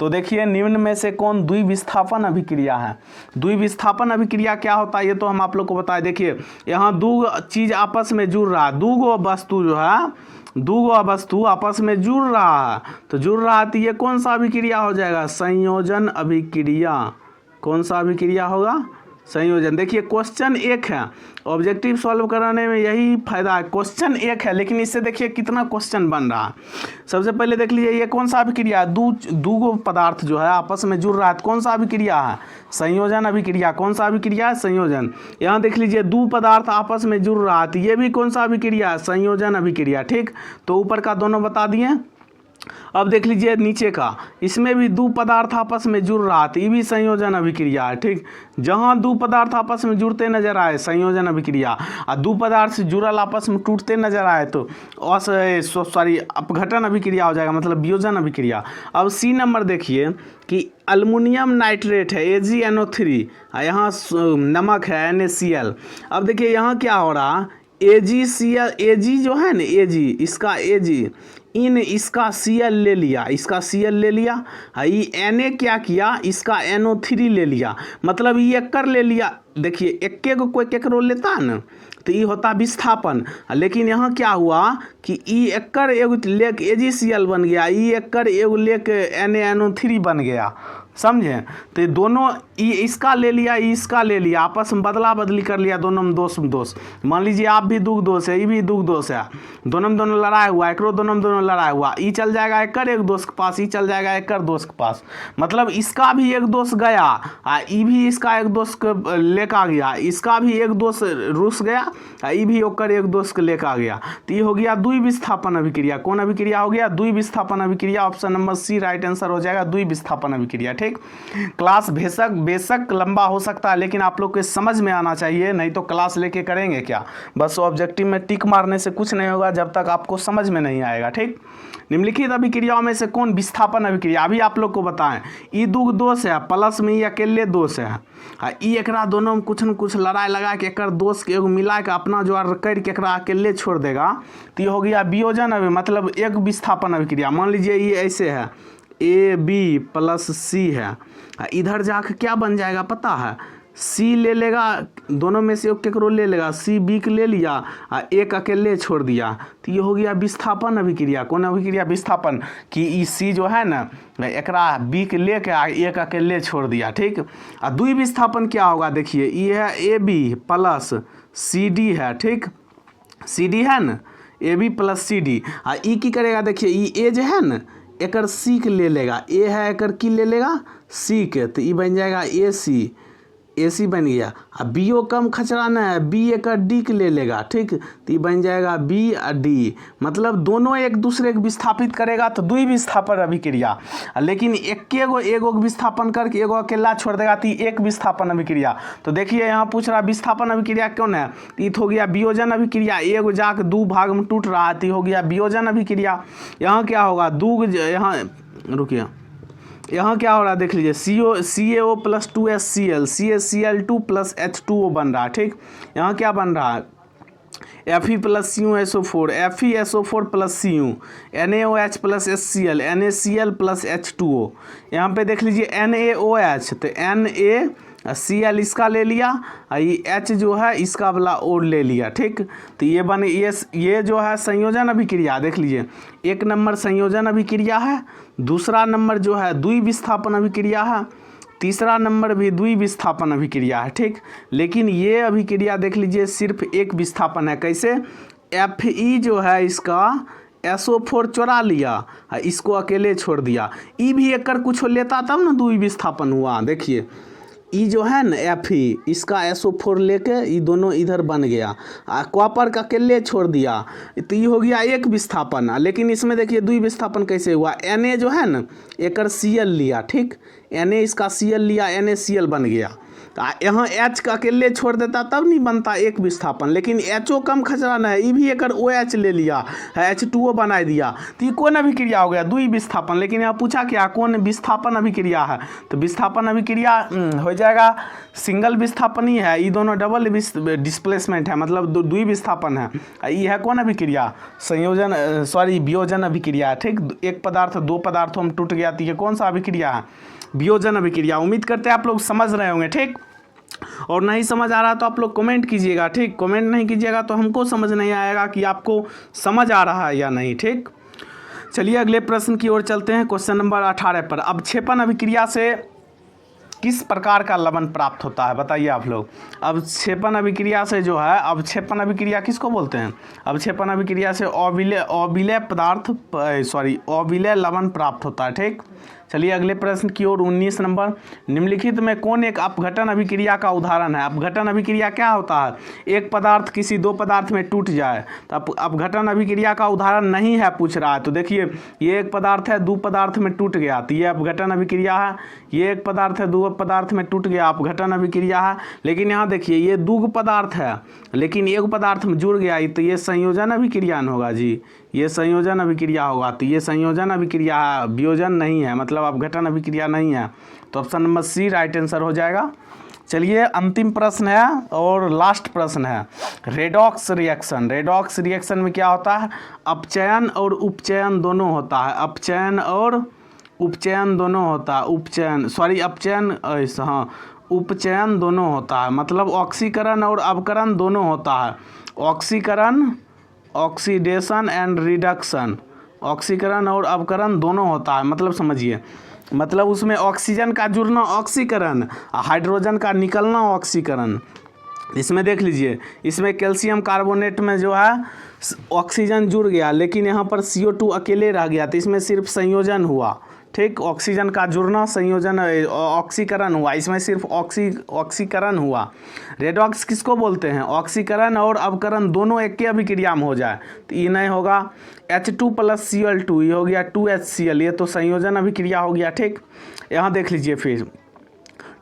तो देखिए निम्न में से कौन द्विविस्थापन अभिक्रिया है। द्विविस्थापन अभिक्रिया क्या होता है ये तो हम आप लोग को बताएं। देखिए यहाँ दो चीज आपस में जुड़ रहा है, दो वस्तु जो है, दो वस्तु आपस में जुड़ रहा है, तो जुड़ रहा है तो ये कौन सा अभिक्रिया हो जाएगा, संयोजन अभिक्रिया। कौन सा अभिक्रिया होगा, संयोजन। देखिए क्वेश्चन एक है, ऑब्जेक्टिव सॉल्व कराने में यही फायदा है, क्वेश्चन एक है लेकिन इससे देखिए कितना क्वेश्चन बन रहा है। सबसे पहले देख लीजिए ये कौन सा अभिक्रिया है, दो पदार्थ जो है आपस में जुड़ रहा है, कौन सा अभिक्रिया है, संयोजन अभिक्रिया। कौन सा अभिक्रिया है, संयोजन। यहाँ देख लीजिए दो पदार्थ आपस में जुड़ रहा है, तो ये भी कौन सा अभिक्रिया है, संयोजन अभिक्रिया, ठीक। तो ऊपर का दोनों बता दिए। अब देख लीजिए नीचे का, इसमें भी दो पदार्थ आपस में जुड़ रहा है, ये भी संयोजन अभिक्रिया है, ठीक। जहाँ दो पदार्थ आपस में जुड़ते नजर आए संयोजन अभिक्रिया, और दो पदार्थ से जुड़ल आपस में टूटते नजर आए तो अपघटन अभिक्रिया हो जाएगा, मतलब वियोजन अभिक्रिया। अब सी नंबर देखिए कि अल्युमिनियम नाइट्रेट है AgNO3, यहाँ नमक है NaCl। अब देखिए यहाँ क्या हो रहा, AgCl, Ag जो है ना, Ag, इसका Ag इन इसका Cl ले लिया, इसका Cl ले लिया, ये Na क्या किया, इसका NO3 ले लिया, मतलब ये कर ले लिया। देखिए एक को कोई केकरो लेता है ना, तो ये होता विस्थापन। लेकिन यहाँ क्या हुआ कि ई एकर एगो लेक AgCl बन गया, ई एकर एगो लेक NaNO3 बन गया, समझे। तो ये दोनों, ये इसका ले लिया, इसका ले लिया, आपस में बदला बदली कर लिया, दोनों में दोष। मान लीजिए आप भी दुख दोष है, ये भी दुख दोष है, दोनों में दोनों लड़ाई हुआ, एकरो दोनों में दोनों लड़ाई हुआ, ई चल जाएगा एकर एक दोष के पास, ई चल जाएगा एकर दोष के पास, मतलब इसका भी एक दोष गया, ई भी इसका एक दोष लेकर आ गया, इसका भी एक दोष रुस गया, ई भी ओकर एक दोष के लेकर आ गया। तो ये हो गया द्विविस्थापन अभिक्रिया। कौन अभिक्रिया हो गया, द्विविस्थापन अभिक्रिया। Option number C right answer हो जाएगा, द्विविस्थापन अभिक्रिया, ठीक। ठीक। क्लास बेशक लंबा हो सकता है, लेकिन आप लोग के समझ में आना चाहिए, नहीं तो क्लास लेके करेंगे क्या। बस ऑब्जेक्टिव में टिक मारने से कुछ नहीं होगा जब तक आपको समझ में नहीं आएगा, ठीक। निम्नलिखित अभिक्रियाओं में से कौन विस्थापन अभिक्रिया, अभी आप लोग को बताएं, ई दुग दोष है प्लस में ई अकेले दोष है, ई एकरा दोनों में कुछ न कुछ लड़ाई लगा के एक दोष के एगो मिला के अपना जो कर के एकरा अकेले छोड़ देगा, तो ये हो गया वियोजन मतलब एक विस्थापन अभिक्रिया। मान लीजिए ये ऐसे है ए बी प्लस सी है, इधर जाकर क्या बन जाएगा पता है, सी ले लेगा, दोनों में से केकरो ले लेगा, सी बी के ले लिया और एक अकेले छोड़ दिया, तो ये हो गया विस्थापन अभिक्रिया। कौन अभिक्रिया, विस्थापन, कि ई सी जो है ना एकरा बी के ले के एक अकेले छोड़ दिया, ठीक। और दुई विस्थापन क्या होगा, देखिए ये है A B plus C D है, ठीक, सी डी है ना, A B plus C D, और ई की करेगा, देखिए ई ए जो है ना एकर सी के ले लेगा, ए है एकर की ले लेगा सी के, तो ई बन जाएगा ए सी, ए सी बन गया। अब बी ओ कम खचराना है, बी एक डी के ले लेगा, ठीक, तो ये बन जाएगा बी और डी, मतलब दोनों एक दूसरे को विस्थापित करेगा तो दुई विस्थापन अभिक्रिया। लेकिन एगो विस्थापन करके एगो अकेला छोड़ देगा तो एक विस्थापन अभिक्रिया। तो देखिए यहाँ पूछ रहा विस्थापन अभिक्रिया कौन है, तो हो गया वियोजन अभिक्रिया, एगो जाके दो भाग में टूट रहा है तो हो गया वियोजन अभिक्रिया। यहाँ क्या होगा, दो यहाँ रुकिए, यहाँ क्या हो रहा है देख लीजिए, सी ए O plus 2HCl, CaCl2 plus H2O बन रहा है, ठीक। यहाँ क्या बन रहा है Fe plus CuSO4, FeSO4 plus Cu, NaOH plus HCl, NaCl plus H2O। यहाँ पे देख लीजिए NaOH, तो NaCl इसका ले लिया, ये H जो है इसका वाला और ले लिया, ठीक। तो ये बने ये जो है संयोजन अभिक्रिया, देख लीजिए एक नंबर संयोजन अभिक्रिया है, दूसरा नंबर जो है द्वि विस्थापन अभिक्रिया है, तीसरा नंबर भी द्वि विस्थापन अभिक्रिया है, ठीक। लेकिन ये अभिक्रिया देख लीजिए सिर्फ एक विस्थापन है, कैसे, Fe जो है इसका SO4 चुरा लिया, इसको अकेले छोड़ दिया, ई भी एक कर कुछ लेता तब ना द्वि विस्थापन हुआ। देखिए ई जो है ना Fe इसका SO4 लेके ये दोनों इधर बन गया, कॉपर का अकेले छोड़ दिया, तो ये हो गया एक विस्थापन। लेकिन इसमें देखिए द्वि विस्थापन कैसे हुआ, Na जो है ना एकर Cl लिया, ठीक, Na इसका Cl लिया, NaCl बन गया, यहाँ H का अकेले छोड़ देता तब नहीं बनता एक विस्थापन, लेकिन HO कम खचराना है, ये भी एक OH ले लिया है, H2O बना दिया, तो ये कौन अभिक्रिया हो गया, द्वि विस्थापन। लेकिन यहाँ पूछा क्या कौन विस्थापन अभिक्रिया है, तो विस्थापन अभिक्रिया हो जाएगा सिंगल विस्थापन ही है, ये दोनों डबल डिस्प्लेसमेंट है, मतलब द्वि विस्थापन है। ये है कौन अभिक्रिया, संयोजन वियोजन अभिक्रिया, ठीक। एक पदार्थ दो पदार्थों में टूट गया, तो ये कौन सा अभिक्रिया है, वियोजन अभिक्रिया। उम्मीद करते हैं आप लोग समझ रहे होंगे, ठीक। और नहीं समझ आ रहा तो आप लोग कमेंट कीजिएगा, ठीक। कमेंट नहीं कीजिएगा तो हमको समझ नहीं आएगा कि आपको समझ आ रहा है या नहीं, ठीक। चलिए अगले प्रश्न की ओर चलते हैं, क्वेश्चन नंबर 18 पर। अवक्षेपण अभिक्रिया से किस प्रकार का लवण प्राप्त होता है, बताइए आप लोग। अवक्षेपण अभिक्रिया से जो है, अवक्षेपण अभिक्रिया किसको बोलते हैं, अवक्षेपण अभिक्रिया से अविलेय लवण प्राप्त होता है, ठीक। चलिए अगले प्रश्न की ओर, 19 नंबर। निम्नलिखित में कौन एक अपघटन अभिक्रिया का उदाहरण है। अपघटन अभिक्रिया क्या होता है, एक पदार्थ किसी दो पदार्थ में टूट जाए, तो अपघटन अभिक्रिया का उदाहरण नहीं है पूछ रहा है। तो देखिए ये एक पदार्थ है दो पदार्थ में टूट गया, तो ये अपघटन अभिक्रिया है। ये एक पदार्थ है दो पदार्थ में टूट गया, अपघटन अभिक्रिया है। लेकिन यहाँ देखिए ये दो पदार्थ है लेकिन एक पदार्थ में जुड़ गया, तो ये संयोजन अभिक्रिया होगा जी, ये संयोजन अभिक्रिया होगा। तो ये संयोजन अभिक्रिया है, वियोजन नहीं है, मतलब अपघटन अभिक्रिया नहीं है। तो option number C right answer हो जाएगा। चलिए अंतिम प्रश्न है और लास्ट प्रश्न है, रेडॉक्स रिएक्शन। रेडॉक्स रिएक्शन में क्या होता है, अपचयन और उपचयन दोनों होता है, अपचयन और उपचयन दोनों होता है, उपचयन दोनों होता है, मतलब ऑक्सीकरण और अवकरण दोनों होता है। ऑक्सीकरण, ऑक्सीडेशन एंड रिडक्शन, ऑक्सीकरण और अवकरण दोनों होता है, मतलब समझिए, मतलब उसमें ऑक्सीजन का जुड़ना ऑक्सीकरण, हाइड्रोजन का निकलना ऑक्सीकरण। इसमें देख लीजिए, इसमें कैल्शियम कार्बोनेट में जो है ऑक्सीजन जुड़ गया, लेकिन यहाँ पर CO2 अकेले रह गया, तो इसमें सिर्फ संयोजन हुआ, ठीक। ऑक्सीजन का जुड़ना संयोजन ऑक्सीकरण हुआ, इसमें सिर्फ ऑक्सीकरण हुआ। रेडॉक्स किसको बोलते हैं? ऑक्सीकरण और अवकरण दोनों एक ही अभिक्रिया में हो जाए तो ये नहीं होगा। H2 + Cl2 ये हो गया 2HCl, ये तो संयोजन अभिक्रिया हो गया। ठीक, यहाँ देख लीजिए फिर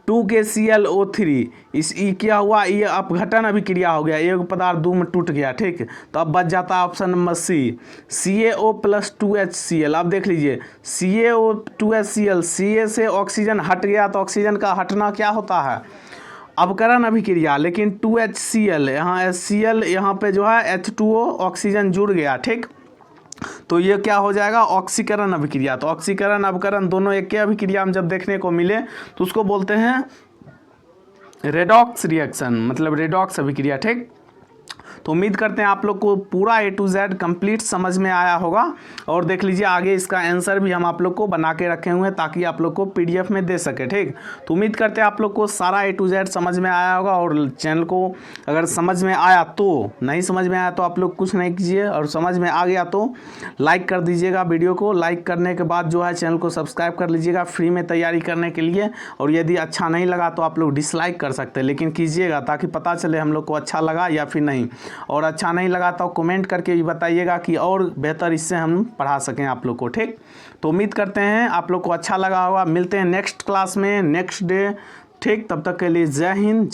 2KClO3 ये क्या हुआ? ये अपघटन अभिक्रिया हो गया, एक पदार्थ दो में टूट गया। ठीक, तो अब बच जाता है ऑप्शन नंबर सी, CaO + 2HCl। अब देख लीजिए CaO 2HCl, Ca से ऑक्सीजन हट गया तो ऑक्सीजन का हटना क्या होता है? अवकरण अभिक्रिया। लेकिन 2HCl यहाँ HCl यहाँ पे जो है H2O ऑक्सीजन जुड़ गया। ठीक, तो ये क्या हो जाएगा? ऑक्सीकरण अभिक्रिया। तो ऑक्सीकरण अवकरण दोनों एक के अभिक्रिया में जब देखने को मिले तो उसको बोलते हैं रेडॉक्स रिएक्शन, मतलब रेडॉक्स अभिक्रिया। ठीक, तो उम्मीद करते हैं आप लोग को पूरा A to Z कंप्लीट समझ में आया होगा। और देख लीजिए आगे इसका आंसर भी हम आप लोग को बना के रखे हुए हैं ताकि आप लोग को PDF में दे सके। ठीक, तो उम्मीद करते हैं आप लोग को सारा A to Z समझ में आया होगा। और चैनल को अगर समझ में आया तो, नहीं समझ में आया तो आप लोग कुछ नहीं कीजिए, और समझ में आ गया तो लाइक कर दीजिएगा वीडियो को। लाइक करने के बाद जो है चैनल को सब्सक्राइब कर लीजिएगा फ्री में तैयारी करने के लिए। और यदि अच्छा नहीं लगा तो आप लोग डिसलाइक कर सकते हैं, लेकिन कीजिएगा ताकि पता चले हम लोग को अच्छा लगा या फिर नहीं। और अच्छा नहीं लगा तो कमेंट करके भी बताइएगा कि और बेहतर इससे हम पढ़ा सकें आप लोग को। ठीक, तो उम्मीद करते हैं आप लोग को अच्छा लगा होगा। मिलते हैं नेक्स्ट क्लास में नेक्स्ट डे। ठीक, तब तक के लिए जय हिंद।